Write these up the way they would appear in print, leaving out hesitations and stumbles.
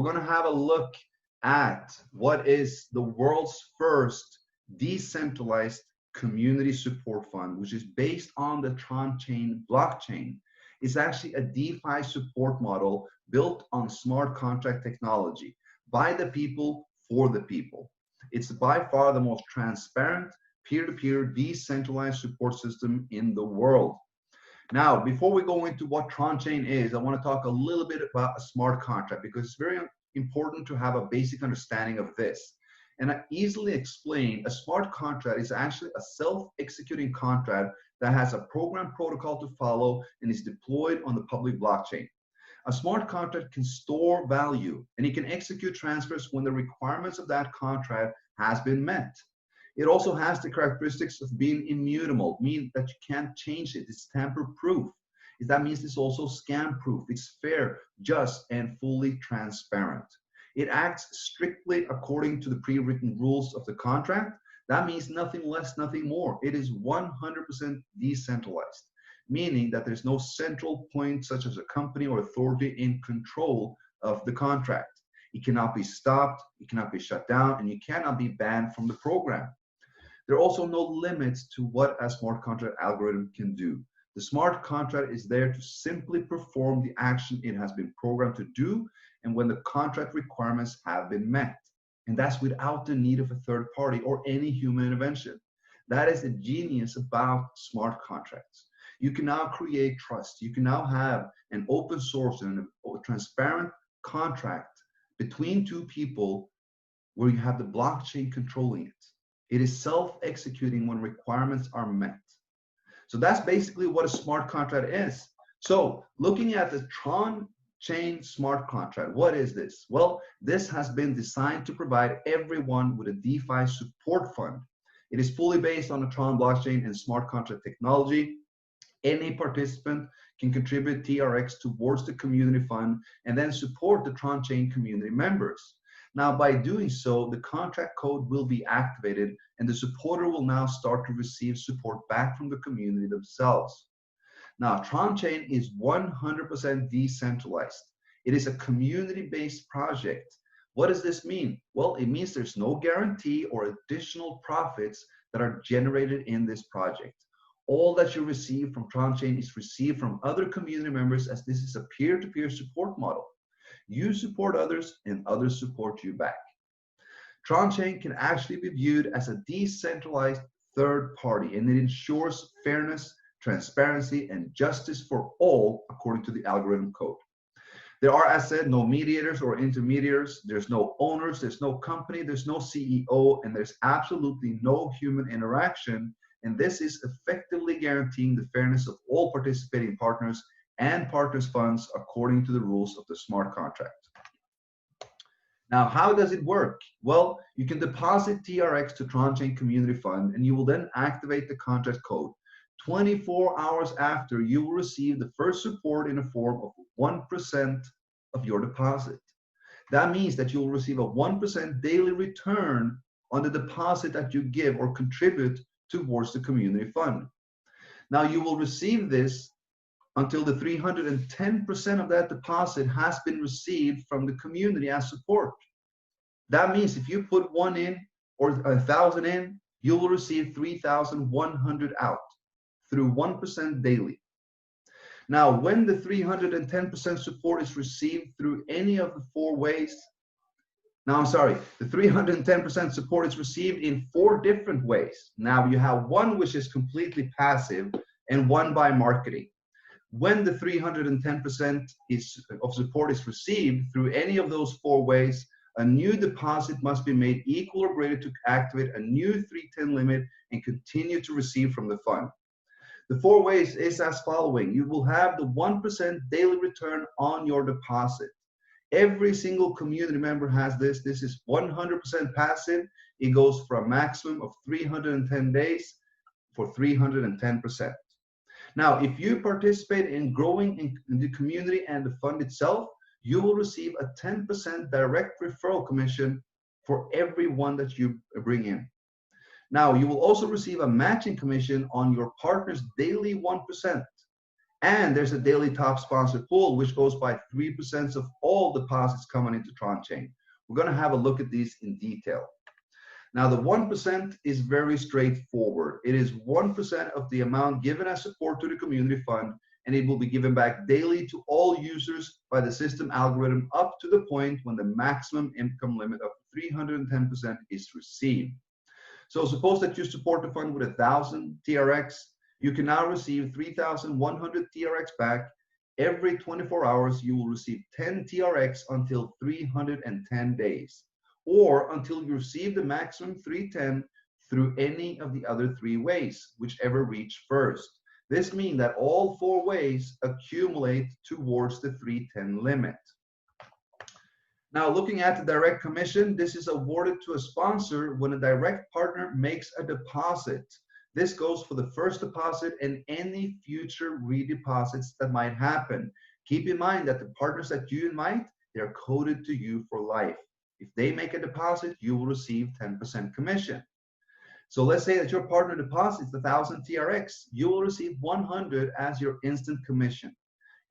going to have a look at what is the world's first decentralized community support fund, which is based on the Tron Chain blockchain. It's actually a DeFi support model built on smart contract technology by the people for the people. It's by far the most transparent peer-to-peer decentralized support system in the world. Now, before we go into what TronChain is, I want to talk a little bit about a smart contract because it's very important to have a basic understanding of this. And I easily explain a smart contract is actually a self-executing contract that has a program protocol to follow and is deployed on the public blockchain. A smart contract can store value and it can execute transfers when the requirements of that contract has been met. It also has the characteristics of being immutable, meaning that you can't change it. It's tamper-proof. That means it's also scam-proof. It's fair, just, and fully transparent. It acts strictly according to the pre-written rules of the contract. That means nothing less, nothing more. It is 100% decentralized, meaning that there's no central point such as a company or authority in control of the contract. It cannot be stopped, it cannot be shut down, and you cannot be banned from the program. There are also no limits to what a smart contract algorithm can do. The smart contract is there to simply perform the action it has been programmed to do and when the contract requirements have been met. And that's without the need of a third party or any human intervention. That is the genius about smart contracts. You can now create trust. You can now have an open source and a transparent contract between two people where you have the blockchain controlling it. It is self-executing when requirements are met. So that's basically what a smart contract is. So looking at the Tron Chain Smart Contract, what is this? Well, this has been designed to provide everyone with a DeFi support fund. It is fully based on the Tron blockchain and smart contract technology. Any participant can contribute TRX towards the community fund and then support the Tron Chain community members. Now, by doing so, the contract code will be activated and the supporter will now start to receive support back from the community themselves. Now, TronChain is 100% decentralized. It is a community-based project. What does this mean? Well, it means there's no guarantee or additional profits that are generated in this project. All that you receive from TronChain is received from other community members as this is a peer-to-peer support model. You support others and others support you back. TronChain can actually be viewed as a decentralized third party and it ensures fairness, transparency, and justice for all according to the algorithm code. There are, as said, no mediators or intermediaries. There's no owners, there's no company, there's no CEO, and there's absolutely no human interaction. And this is effectively guaranteeing the fairness of all participating partners and partners' funds according to the rules of the smart contract. Now, how does it work? Well, you can deposit TRX to TronChain Community Fund, and you will then activate the contract code. 24 hours after, you will receive the first support in the form of 1% of your deposit. That means that you will receive a 1% daily return on the deposit that you give or contribute towards the community fund. Now, you will receive this until the 310% of that deposit has been received from the community as support. That means if you put 1 in or 1,000 in, you will receive 3,100 out through 1% daily. Now, when the 310% support is received through any of the 4 ways, now I'm sorry, the 310% support is received in 4 different ways. Now you have one which is completely passive and one by marketing. When the 310% of support is received through any of those 4 ways, a new deposit must be made equal or greater to activate a new 310 limit and continue to receive from the fund. The 4 ways is as following. You will have the 1% daily return on your deposit. Every single community member has this. This is 100% passive. It goes for a maximum of 310 days for 310%. Now, if you participate in growing in the community and the fund itself, you will receive a 10% direct referral commission for every one that you bring in. Now, you will also receive a matching commission on your partner's daily 1%. And there's a daily top sponsor pool, which goes by 3% of all deposits coming into TronChain. We're going to have a look at these in detail. Now, the 1% is very straightforward. It is 1% of the amount given as support to the community fund, and it will be given back daily to all users by the system algorithm up to the point when the maximum income limit of 310% is received. So suppose that you support the fund with 1,000 TRX, you can now receive 3,100 TRX back. Every 24 hours, you will receive 10 TRX until 310 days, or until you receive the maximum 310 through any of the other 3 ways, whichever reach first. This means that all 4 ways accumulate towards the 310 limit. Now, looking at the direct commission, this is awarded to a sponsor when a direct partner makes a deposit. This goes for the first deposit and any future redeposits that might happen. Keep in mind that the partners that you invite, they're coded to you for life. If they make a deposit, you will receive 10% commission. So let's say that your partner deposits 1,000 TRX, you will receive 100 as your instant commission.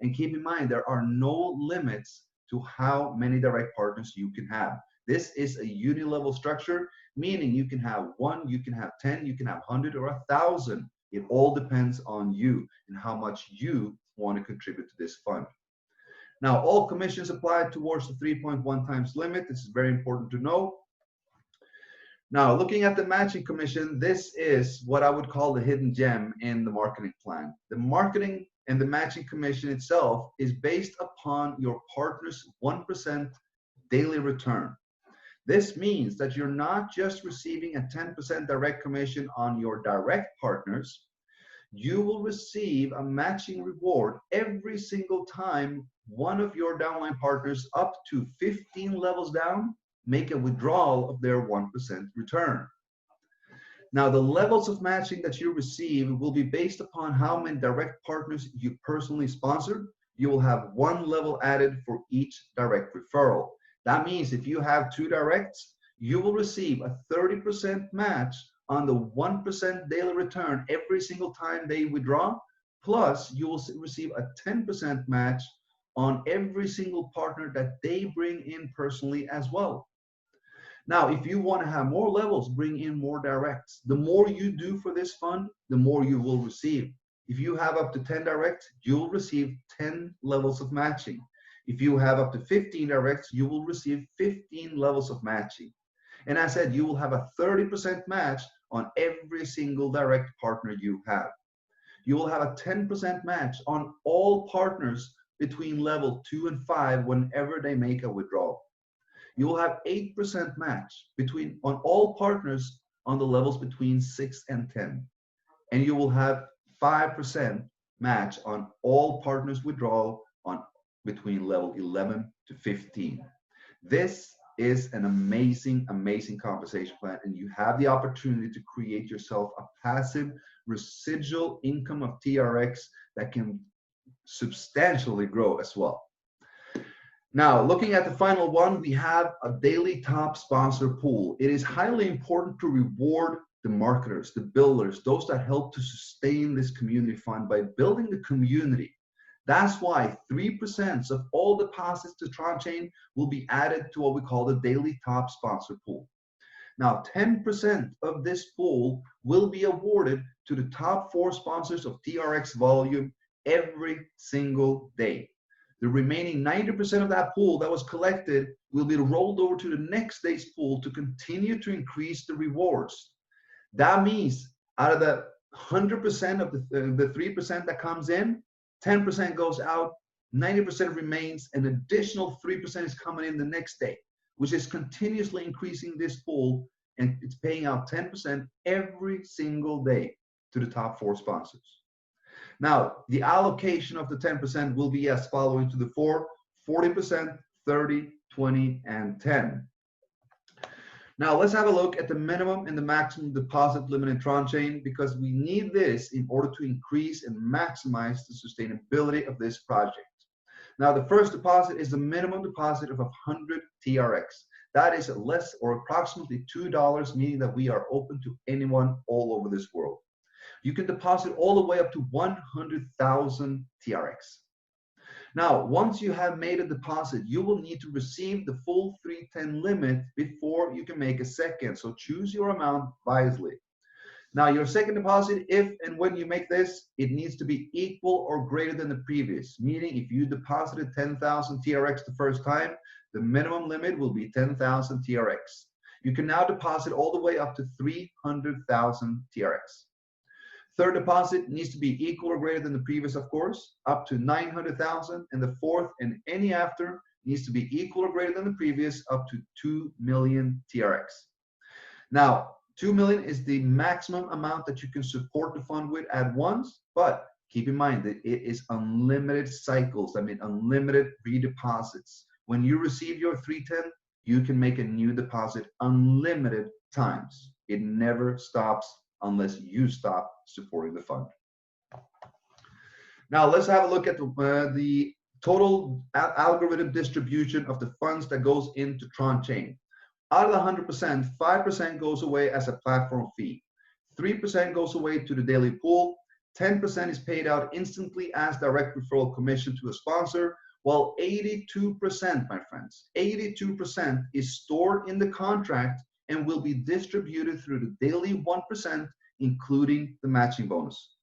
And keep in mind, there are no limits to how many direct partners you can have. This is a uni-level structure, meaning you can have 1, you can have 10, you can have 100 or 1,000. It all depends on you and how much you want to contribute to this fund. Now, all commissions apply towards the 3.1 times limit. This is very important to know. Now, looking at the matching commission, this is what I would call the hidden gem in the marketing plan. The marketing and the matching commission itself is based upon your partner's 1% daily return. This means that you're not just receiving a 10% direct commission on your direct partners. You will receive a matching reward every single time one of your downline partners up to 15 levels down make a withdrawal of their 1% return. Now, the levels of matching that you receive will be based upon how many direct partners you personally sponsor. You will have 1 level added for each direct referral. That means if you have 2 directs, you will receive a 30% match on the 1% daily return every single time they withdraw, plus you will receive a 10% match on every single partner that they bring in personally as well. Now, if you want to have more levels, bring in more directs. The more you do for this fund, the more you will receive. If you have up to 10 directs, you'll receive 10 levels of matching. If you have up to 15 directs, you will receive 15 levels of matching. And I said, you will have a 30% match on every single direct partner you have. You will have a 10% match on all partners between level 2 and 5 whenever they make a withdrawal. You will have 8% match on all partners on the levels between 6 and 10. And you will have 5% match on all partners withdrawal on between level 11 to 15. This is an amazing, amazing compensation plan, and you have the opportunity to create yourself a passive residual income of TRX that can substantially grow as well. Now, looking at the final one, we have a daily top sponsor pool. It is highly important to reward the marketers, the builders, those that help to sustain this community fund by building the community. That's why 3% of all deposits to TronChain will be added to what we call the daily top sponsor pool. Now, 10% of this pool will be awarded to the top 4 sponsors of TRX volume every single day. The remaining 90% of that pool that was collected will be rolled over to the next day's pool to continue to increase the rewards. That means out of the 100% of the 3% that comes in, 10% goes out, 90% remains, an additional 3% is coming in the next day, which is continuously increasing this pool, and it's paying out 10% every single day to the top 4 sponsors. Now, the allocation of the 10% will be as following to the 40%, 30, 20, and 10. Now, let's have a look at the minimum and the maximum deposit limit in TronChain, because we need this in order to increase and maximize the sustainability of this project. Now, the first deposit is the minimum deposit of 100 TRX. That is less or approximately $2, meaning that we are open to anyone all over this world. You can deposit all the way up to 100,000 TRX. Now, once you have made a deposit, you will need to receive the full 310 limit before you can make a second. So choose your amount wisely. Now, your second deposit, if and when you make this, it needs to be equal or greater than the previous. Meaning, if you deposited 10,000 TRX the first time, the minimum limit will be 10,000 TRX. You can now deposit all the way up to 300,000 TRX. Third deposit needs to be equal or greater than the previous, of course, up to 900,000. And the fourth and any after needs to be equal or greater than the previous, up to 2 million TRX. Now, 2 million is the maximum amount that you can support the fund with at once, but keep in mind that it is unlimited cycles. I mean, unlimited redeposits. When you receive your 310, you can make a new deposit unlimited times. It never stops unless you stop supporting the fund. Now let's have a look at the total algorithm distribution of the funds that goes into TronChain. Out of the 100%, 5% goes away as a platform fee. 3% goes away to the daily pool. 10% is paid out instantly as direct referral commission to a sponsor, while 82%, my friends, 82% is stored in the contract and will be distributed through the daily 1%, including the matching bonus.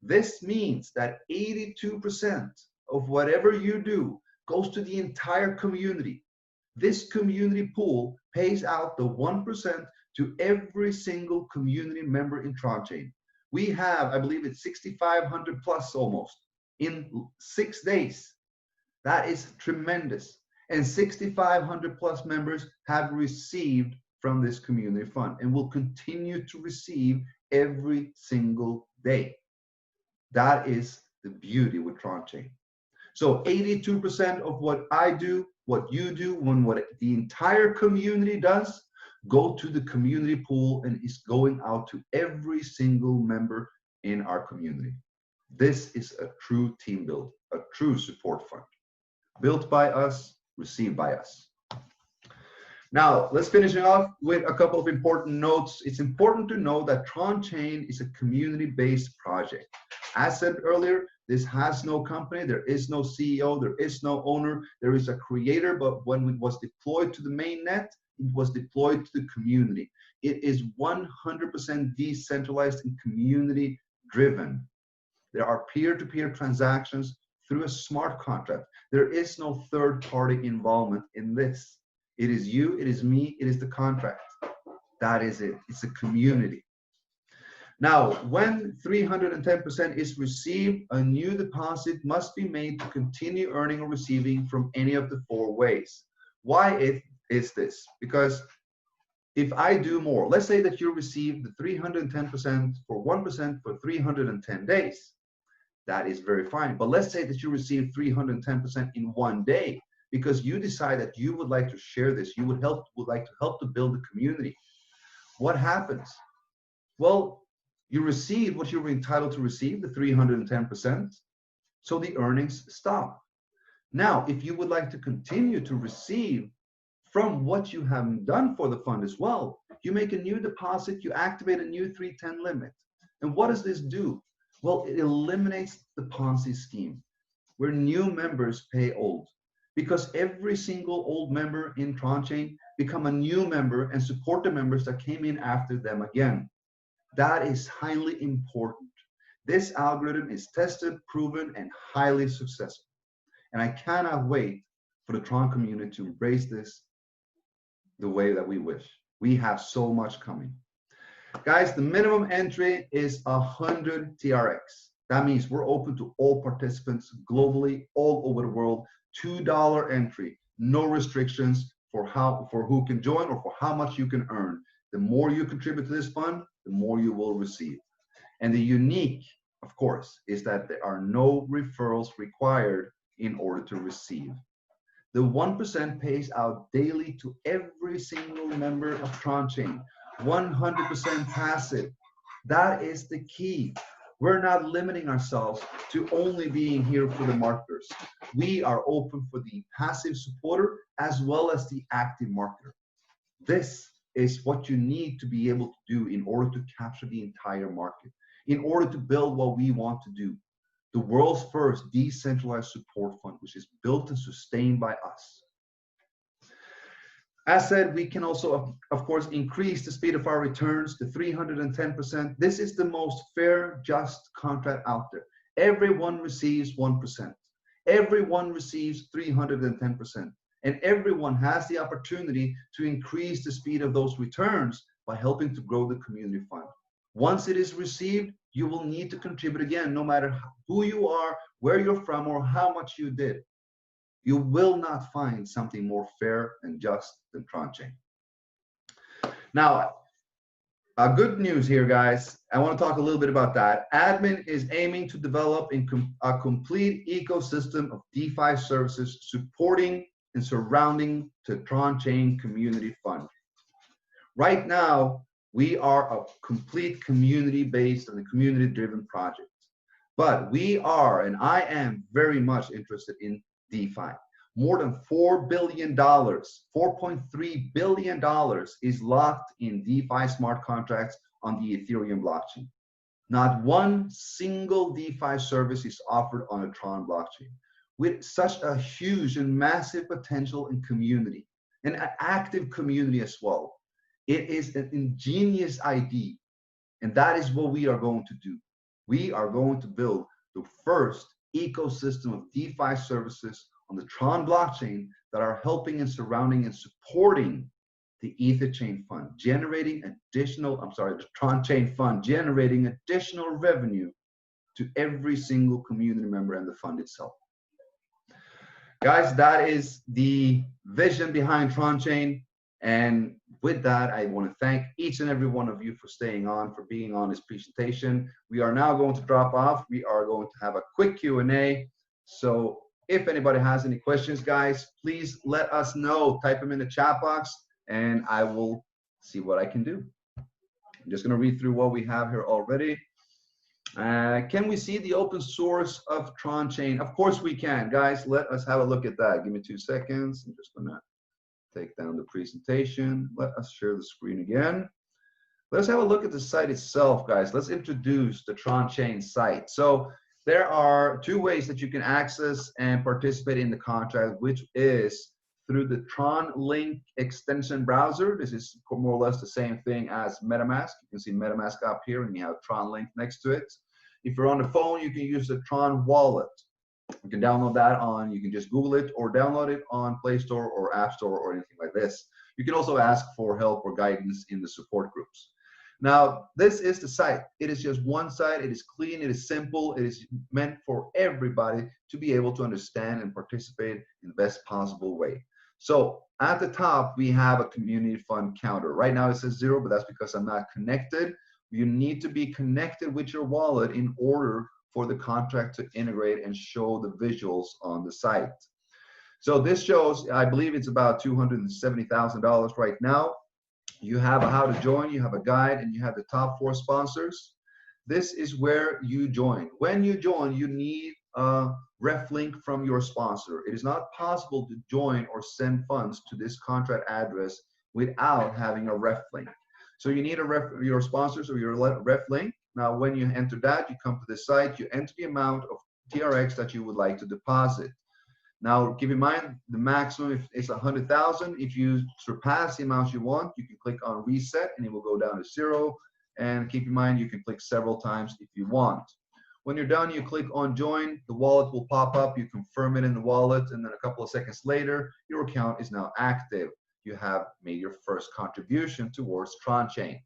This means that 82% of whatever you do goes to the entire community. This community pool pays out the 1% to every single community member in TronChain. We have, I believe it's 6,500 plus almost in 6 days. That is tremendous. And 6,500 plus members have received from this community fund and will continue to receive every single day. That is the beauty with TronChain. So 82% of what I do, what you do, what the entire community does, go to the community pool and is going out to every single member in our community. This is a true team build, a true support fund. Built by us, received by us. Now, let's finish off with a couple of important notes. It's important to know that TronChain is a community-based project. As said earlier, this has no company, there is no CEO, there is no owner, there is a creator, but when it was deployed to the mainnet, it was deployed to the community. It is 100% decentralized and community-driven. There are peer-to-peer transactions through a smart contract. There is no third-party involvement in this. It is you, it is me, it is the contract. That is it. It's a community. Now, when 310% is received, a new deposit must be made to continue earning or receiving from any of the 4 ways. Why is this? Because if I do more, let's say that you receive the 310% for 1% for 310 days. That is very fine. But let's say that you receive 310% in 1 day because you decide that you would like to share this. You would like to help to build a community. What happens? Well, you receive what you were entitled to receive, the 310%. So the earnings stop. Now, if you would like to continue to receive from what you have done for the fund as well, you make a new deposit, you activate a new 310 limit. And what does this do? Well, it eliminates the Ponzi scheme where new members pay old, because every single old member in TronChain become a new member and support the members that came in after them again. That is highly important. This algorithm is tested, proven, and highly successful. And I cannot wait for the Tron community to embrace this the way that we wish. We have so much coming. Guys, the minimum entry is 100 TRX. That means we're open to all participants globally, all over the world. $2 entry, no restrictions for who can join or for how much you can earn. The more you contribute to this fund, the more you will receive. And the unique, of course, is that there are no referrals required in order to receive. The 1% pays out daily to every single member of TronChain. 100% passive. That is the key. We're not limiting ourselves to only being here for the marketers. We are open for the passive supporter as well as the active marketer. This is what you need to be able to do in order to capture the entire market. in order to build what we want to do. The world's first decentralized support fund, which is built and sustained by us. As said, we can also, of course, increase the speed of our returns to 310%. This is the most fair, just contract out there. Everyone receives 1%. Everyone receives 310%. And everyone has the opportunity to increase the speed of those returns by helping to grow the community fund. Once it is received, you will need to contribute again, no matter who you are, where you're from, or how much you did. You will not find something more fair and just than Tron Chain. Now, good news here, guys. I want to talk a little bit about that. Admin is aiming to develop a complete ecosystem of DeFi services supporting and surrounding the Tron Chain Community Fund. Right now, we are a complete community-based and a community-driven project. But we are, and I am very much interested in DeFi. More than $4 billion, $4.3 billion is locked in DeFi smart contracts on the Ethereum blockchain. Not one single DeFi service is offered on a Tron blockchain. With such a huge and massive potential in community, and an active community as well. It is an ingenious idea, and that is what we are going to do. We are going to build the first ecosystem of DeFi services on the Tron blockchain that are helping and surrounding and supporting the Ether Chain Fund, generating additional, the Tron Chain Fund, generating additional revenue to every single community member and the fund itself. Guys, that is the vision behind Tron Chain. And with that, I want to thank each and every one of you for staying on, for being on this presentation. We are now going to drop off. We are going to have a quick Q&A. So if anybody has any questions, guys, please let us know. Type them in the chat box, and I will see what I can do. I'm just going to read through what we have here already. Can we see the open source of Tron Chain? Of course we can, guys. Let us have a look at that. Give me 2 seconds. I'm just going to take down the presentation. Let us share the screen again. Let's have a look at the site itself, guys. Let's introduce the Tron Chain site. So there are 2 ways that you can access and participate in the contract, which is through the Tron Link extension browser. This is more or less the same thing as MetaMask. You can see MetaMask up here, and you have Tron Link next to it. If you're on the phone, you can use the Tron Wallet. You can download that on, you can just Google it or download it on Play Store or App Store or anything like this. You can also ask for help or guidance in the support groups. Now, this is the site. It is just one site. It is clean. It is simple. It is meant for everybody to be able to understand and participate in the best possible way. So at the top, we have a community fund counter. Right now it says 0, but that's because I'm not connected. You need to be connected with your wallet in order for the contract to integrate and show the visuals on the site. So this shows, I believe it's about $270,000 right now. You have a how to join, you have a guide, and you have the top 4 sponsors. This is where you join. When you join, you need a ref link from your sponsor. It is not possible to join or send funds to this contract address without having a ref link. So you need your sponsors or your ref link. Now, when you enter that, you come to the site, you enter the amount of TRX that you would like to deposit. Now, keep in mind, the maximum is 100,000. If you surpass the amount you want, you can click on reset and it will go down to 0. And keep in mind, you can click several times if you want. When you're done, you click on join, the wallet will pop up, you confirm it in the wallet, and then a couple of seconds later, your account is now active. You have made your first contribution towards Tron Chain.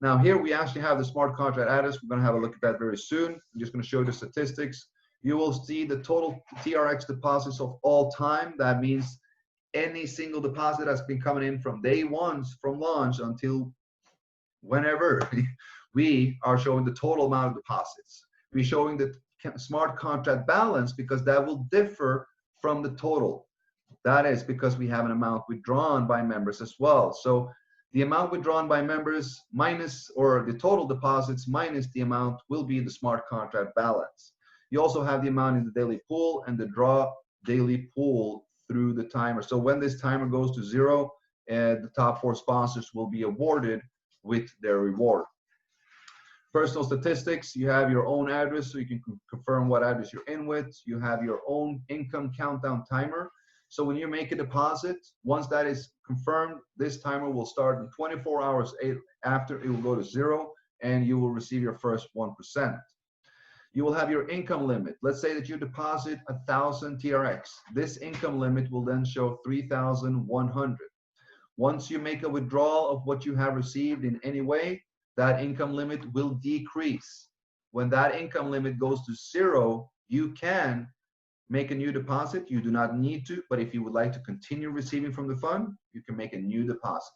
Now here we actually have the smart contract address. We're going to have a look at that very soon. I'm just going to show you the statistics. You will see the total TRX deposits of all time. That means any single deposit that's been coming in from day 1 from launch until whenever. We are showing the total amount of deposits. We're showing the smart contract balance because that will differ from the total. That is because we have an amount withdrawn by members as well. So the amount withdrawn by members minus, or the total deposits minus the amount, will be the smart contract balance. You also have the amount in the daily pool and the draw daily pool through the timer. So when this timer goes to 0, the top 4 sponsors will be awarded with their reward. Personal statistics, you have your own address, so you can confirm what address you're in with. You have your own income countdown timer. So when you make a deposit, once that is confirmed, this timer will start in 24 hours after. It will go to 0, and you will receive your first 1%. You will have your income limit. Let's say that you deposit 1,000 TRX. This income limit will then show 3,100. Once you make a withdrawal of what you have received in any way, that income limit will decrease. When that income limit goes to 0, you can make a new deposit. You do not need to, but if you would like to continue receiving from the fund, you can make a new deposit.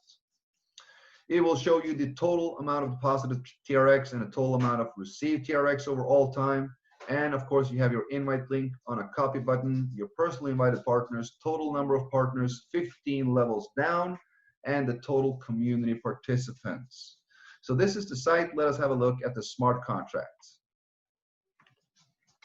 It will show you the total amount of deposited TRX and the total amount of received TRX over all time. And of course, you have your invite link on a copy button, your personally invited partners, total number of partners, 15 levels down, and the total community participants. So this is the site. Let us have a look at the smart contracts.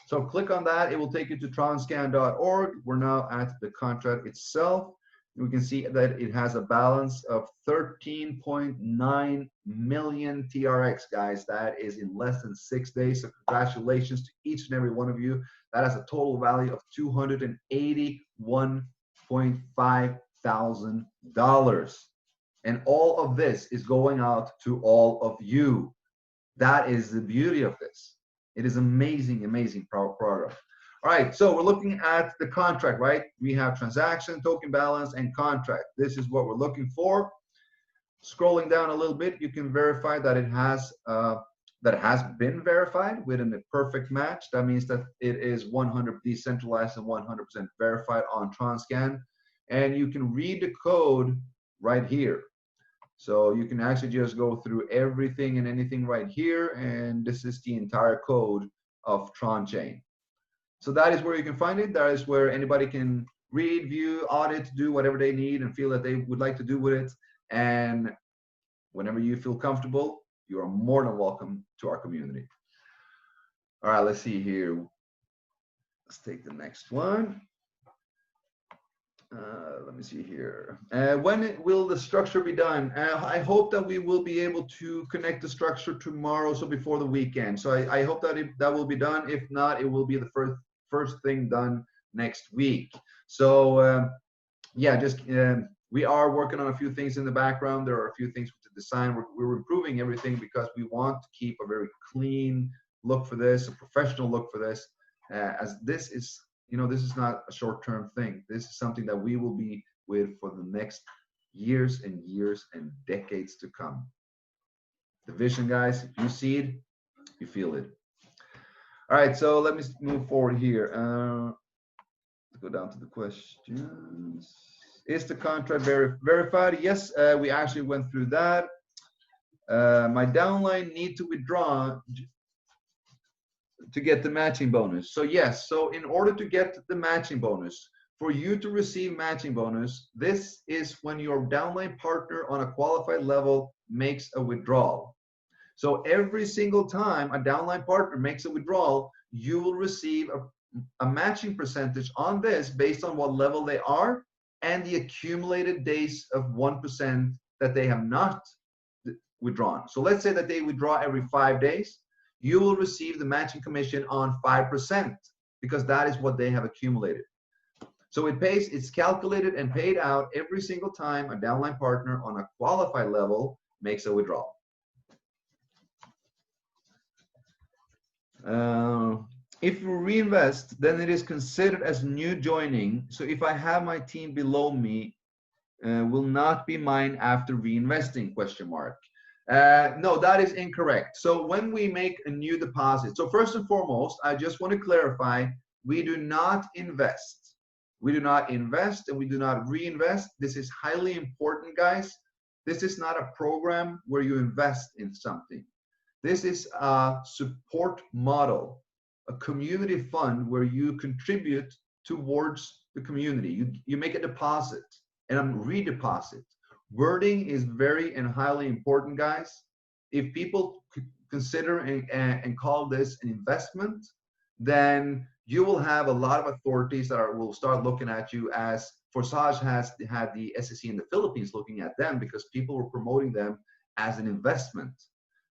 So click on that. It will take you to tronscan.org. We're now at the contract itself. We can see that it has a balance of 13.9 million TRX, guys. That is in less than 6 days. So congratulations to each and every one of you. That has a total value of $281.5 thousand. And all of this is going out to all of you. That is the beauty of this. It is amazing, amazing product. All right, so we're looking at the contract, right? We have transaction, token balance, and contract. This is what we're looking for. Scrolling down a little bit, you can verify that it has been verified within a perfect match. That means that it is 100% decentralized and 100% verified on TronScan. And you can read the code right here. So you can actually just go through everything and anything right here, and this is the entire code of Tron Chain. So that is where you can find it. That is where anybody can read, view, audit, do whatever they need and feel that they would like to do with it. And whenever you feel comfortable, you are more than welcome to our community. All right, let's see here. Let's take the next one. Let me see here. When will the structure be done? I hope that we will be able to connect the structure tomorrow, so before the weekend. So I hope that that will be done. If not, it will be the first thing done next week. So yeah, just we are working on a few things in the background. There are a few things with the design. We're improving everything because we want to keep a very clean look for this, a professional look for this, as this is, you know, this is not a short-term thing. This is something that we will be with for the next years and years and decades to come. The vision, guys, if you see it, you feel it. All right, so let me move forward here. Let's go down to the questions. Is the contract verified? Yes, we actually went through that. My downline need to withdraw to get the matching bonus. So yes, so in order to get the matching bonus, for you to receive matching bonus, this is when your downline partner on a qualified level makes a withdrawal. So every single time a downline partner makes a withdrawal, you will receive a matching percentage on this based on what level they are and the accumulated days of 1% that they have not withdrawn. So let's say that they withdraw every 5 days. You will receive the matching commission on 5% because that is what they have accumulated. So it's calculated and paid out every single time a downline partner on a qualified level makes a withdrawal. If you reinvest, then it is considered as new joining. So if I have my team below me, will not be mine after reinvesting, question mark. No, that is incorrect. So when we make a new deposit, so first and foremost, I just want to clarify, we do not invest. We do not invest and we do not reinvest. This is highly important, guys. This is not a program where you invest in something. This is a support model, a community fund where you contribute towards the community. You make a deposit and a redeposit. Wording is very and highly important, guys. If people consider and call this an investment, then you will have a lot of authorities that will start looking at you as Forsage has had the SEC in the Philippines looking at them because people were promoting them as an investment.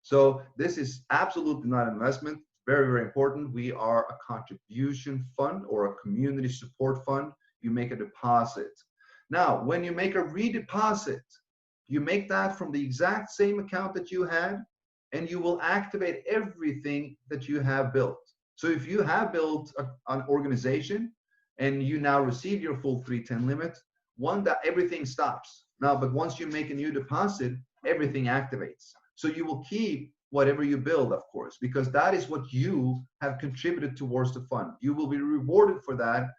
So this is absolutely not an investment. Very, very important. We are a contribution fund or a community support fund. You make a deposit. Now, when you make a redeposit, you make that from the exact same account that you had, and you will activate everything that you have built. So if you have built an organization and you now receive your full 310 limit, that everything stops. Now, but once you make a new deposit, everything activates. So you will keep whatever you build, of course, because that is what you have contributed towards the fund. You will be rewarded for that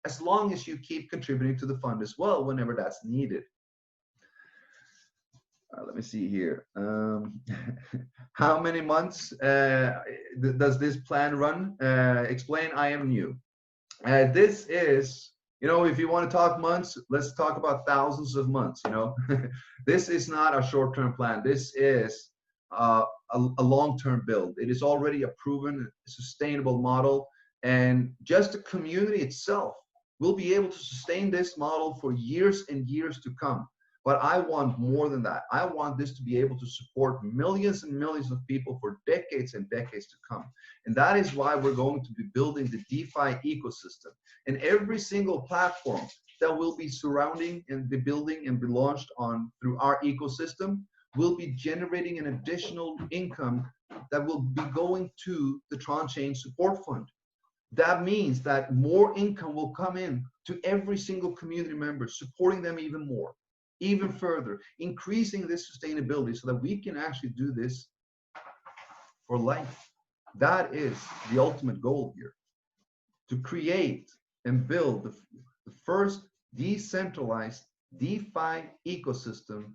as long as you keep contributing to the fund as well whenever that's needed. Let me see here. How many months does this plan run? Explain, I am new. This is, you know, if you want to talk months, let's talk about thousands of months, you know. This is not a short-term plan. This is a long-term build. It is already a proven, sustainable model. And just the community itself will be able to sustain this model for years and years to come. But I want more than that. I want this to be able to support millions and millions of people for decades and decades to come. And that is why we're going to be building the DeFi ecosystem. And every single platform that will be surrounding and be building and be launched on through our ecosystem will be generating an additional income that will be going to the Tron Chain Support Fund. That means that more income will come in to every single community member, supporting them even more, even further, increasing this sustainability so that we can actually do this for life. That is the ultimate goal here, to create and build the first decentralized DeFi ecosystem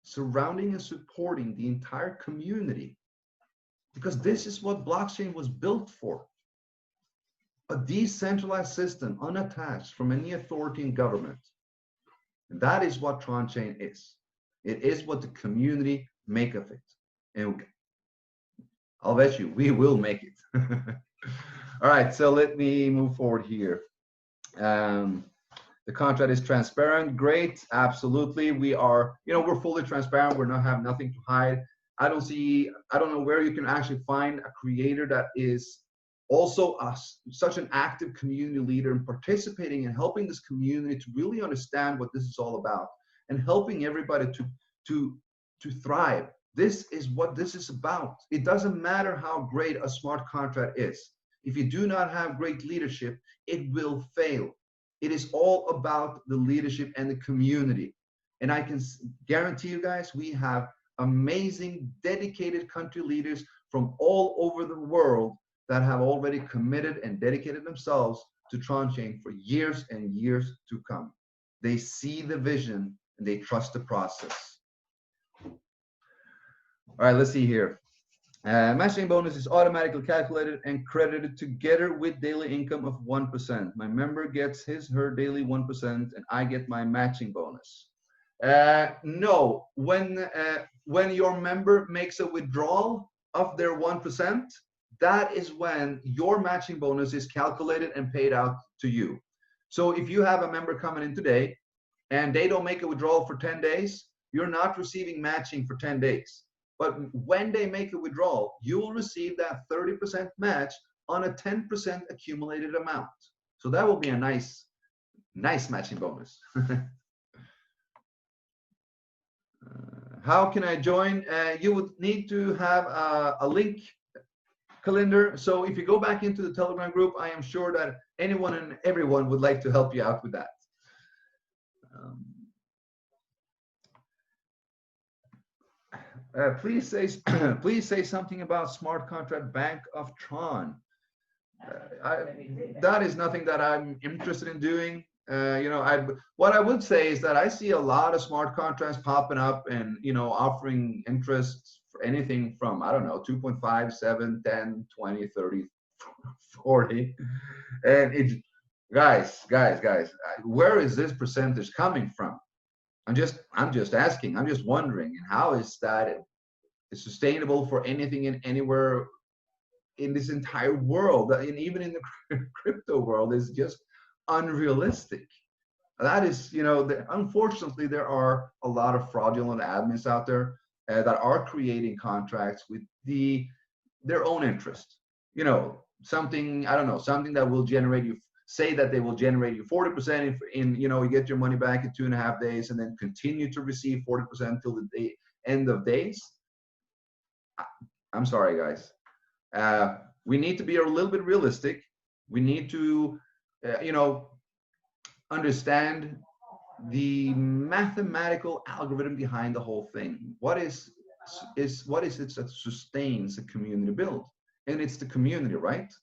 surrounding and supporting the entire community, because this is what blockchain was built for. A decentralized system unattached from any authority and government. And that is what Tron Chain is. It is what the community make of it. And I'll bet you we will make it. All right, so let me move forward here. The contract is transparent. Great, absolutely. We are, you know, we're fully transparent. We're not have nothing to hide. I don't know where you can actually find a creator that is also such an active community leader and participating and helping this community to really understand what this is all about and helping everybody to thrive. This is what this is about. It doesn't matter how great a smart contract is. If you do not have great leadership, it will fail. It is all about the leadership and the community. And I can guarantee you guys, we have amazing, dedicated country leaders from all over the world that have already committed and dedicated themselves to Tron Chain for years and years to come. They see the vision and they trust the process. All right, let's see here. Matching bonus is automatically calculated and credited together with daily income of 1%. My member gets her daily 1% and I get my matching bonus. No, when your member makes a withdrawal of their 1%, that is when your matching bonus is calculated and paid out to you. So if you have a member coming in today and they don't make a withdrawal for 10 days, you're not receiving matching for 10 days. But when they make a withdrawal, you will receive that 30% match on a 10% accumulated amount. So that will be a nice matching bonus. How can I join? You would need to have a link calendar. So if you go back into the Telegram group, I am sure that anyone and everyone would like to help you out with that. Please say something about smart contract Bank of Tron. That is nothing that I'm interested in doing. You know, what I would say is that I see a lot of smart contracts popping up and, you know, offering interest for anything from, I don't know, 2.5, 7, 10, 20, 30, 40. And it's, guys, where is this percentage coming from? I'm just asking, I'm just wondering, how is that sustainable for anything and anywhere in this entire world, and even in the crypto world, is just unrealistic. That is, you know, unfortunately, there are a lot of fraudulent admins out there. that are creating contracts with their own interest. You know, something, I don't know, something that will generate you, say that they will generate you 40% in, you know, you get your money back in 2.5 days and then continue to receive 40% till the end of days. I'm sorry, guys. We need to be a little bit realistic. We need to, you know, understand the mathematical algorithm behind the whole thing. What is it that sustains a community build? And it's the community, right?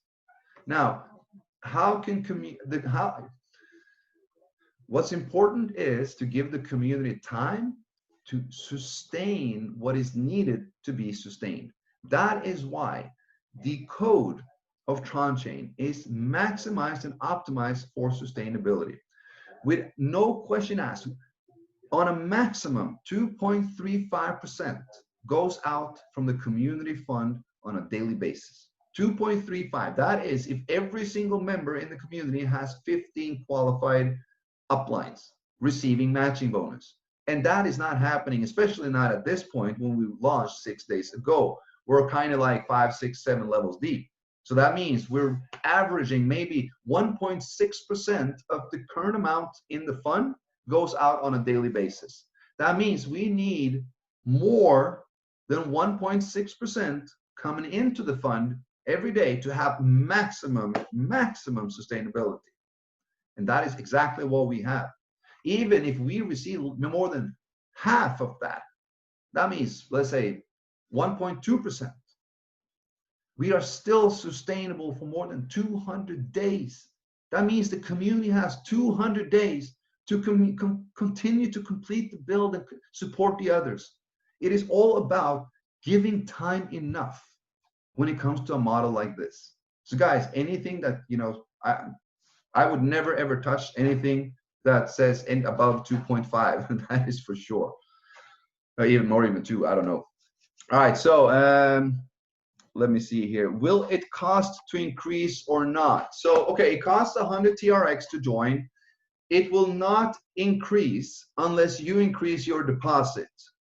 Now, what's important is to give the community time to sustain what is needed to be sustained. That is why the code of TronChain is maximized and optimized for sustainability. With no question asked, on a maximum, 2.35% goes out from the community fund on a daily basis. 2.35, that is if every single member in the community has 15 qualified uplines receiving matching bonus. And that is not happening, especially not at this point when we launched 6 days ago. We're kind of like 5, 6, 7 levels deep. So that means we're averaging maybe 1.6% of the current amount in the fund goes out on a daily basis. That means we need more than 1.6% coming into the fund every day to have maximum sustainability. And that is exactly what we have. Even if we receive more than half of that, that means, let's say, 1.2%. We are still sustainable for more than 200 days. That means the community has 200 days to continue to complete the build and support the others. It is all about giving time enough when it comes to a model like this. So guys, anything that, you know, I would never ever touch anything that says above 2.5, that is for sure. Even more, even 2, I don't know. All right, so let me see here. Will it cost to increase or not? So, okay, it costs 100 TRX to join. It will not increase unless you increase your deposit.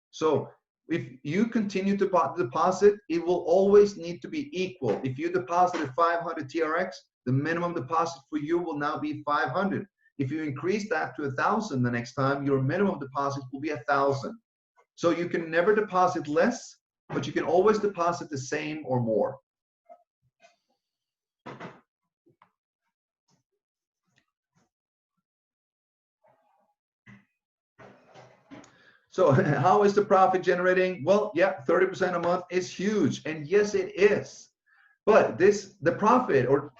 So if you continue to deposit, it will always need to be equal. If you deposited 500 TRX, the minimum deposit for you will now be 500. If you increase that to 1,000 the next time, your minimum deposit will be 1,000. So you can never deposit less, but you can always deposit the same or more. So how is the profit generating? Well, yeah, 30% a month is huge. And yes, it is. But the profit, or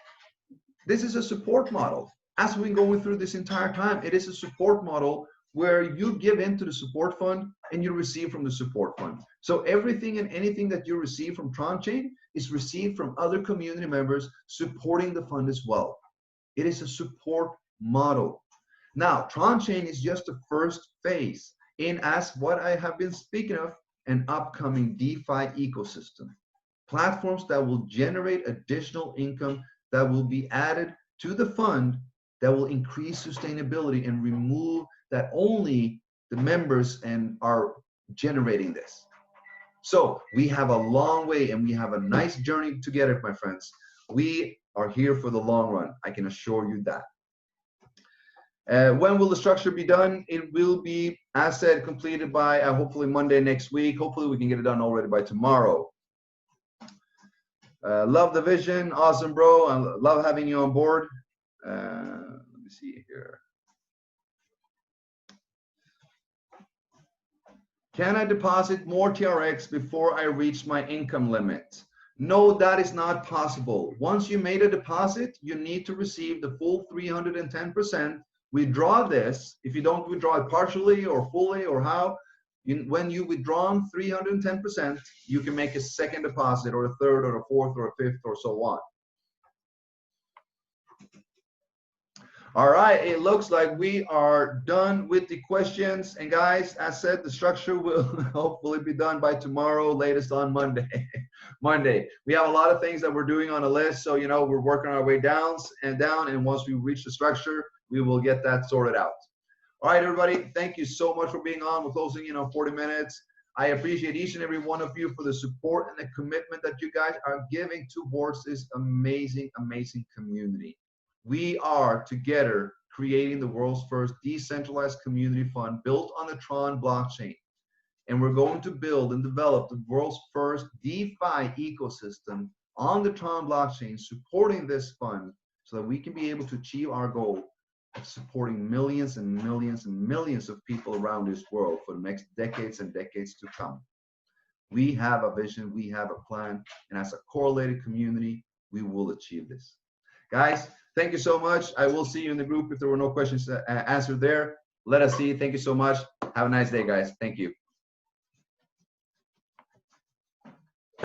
this is a support model. As we've been going through this entire time, it is a support model where you give into the support fund and you receive from the support fund. So everything and anything that you receive from TronChain is received from other community members supporting the fund as well. It is a support model. Now, TronChain is just the first phase in, as what I have been speaking of, an upcoming DeFi ecosystem. Platforms that will generate additional income that will be added to the fund that will increase sustainability and remove that only the members and are generating this. So we have a long way and we have a nice journey together, my friends. We are here for the long run. I can assure you that. When will the structure be done? It will be, as said, completed by hopefully Monday next week. Hopefully we can get it done already by tomorrow. Love the vision. Awesome, bro. I love having you on board. Let me see here. Can I deposit more TRX before I reach my income limit? No, that is not possible. Once you made a deposit, you need to receive the full 310%. Withdraw this. If you don't withdraw it partially or fully or how, when you withdraw 310%, you can make a second deposit or a third or a fourth or a fifth or so on. All right, it looks like we are done with the questions. And guys, as said, the structure will hopefully be done by tomorrow, latest on Monday. Monday. We have a lot of things that we're doing on a list. So, you know, we're working our way down. And once we reach the structure, we will get that sorted out. All right, everybody, thank you so much for being on. We're closing in on 40 minutes. I appreciate each and every one of you for the support and the commitment that you guys are giving towards this amazing, amazing community. We are together creating the world's first decentralized community fund built on the Tron blockchain. And we're going to build and develop the world's first DeFi ecosystem on the Tron blockchain, supporting this fund so that we can be able to achieve our goal of supporting millions and millions and millions of people around this world for the next decades and decades to come. We have a vision, we have a plan, and as a correlated community, we will achieve this. Guys, thank you so much. I will see you in the group if there were no questions answered there. Let us see. Thank you so much. Have a nice day, guys. Thank you.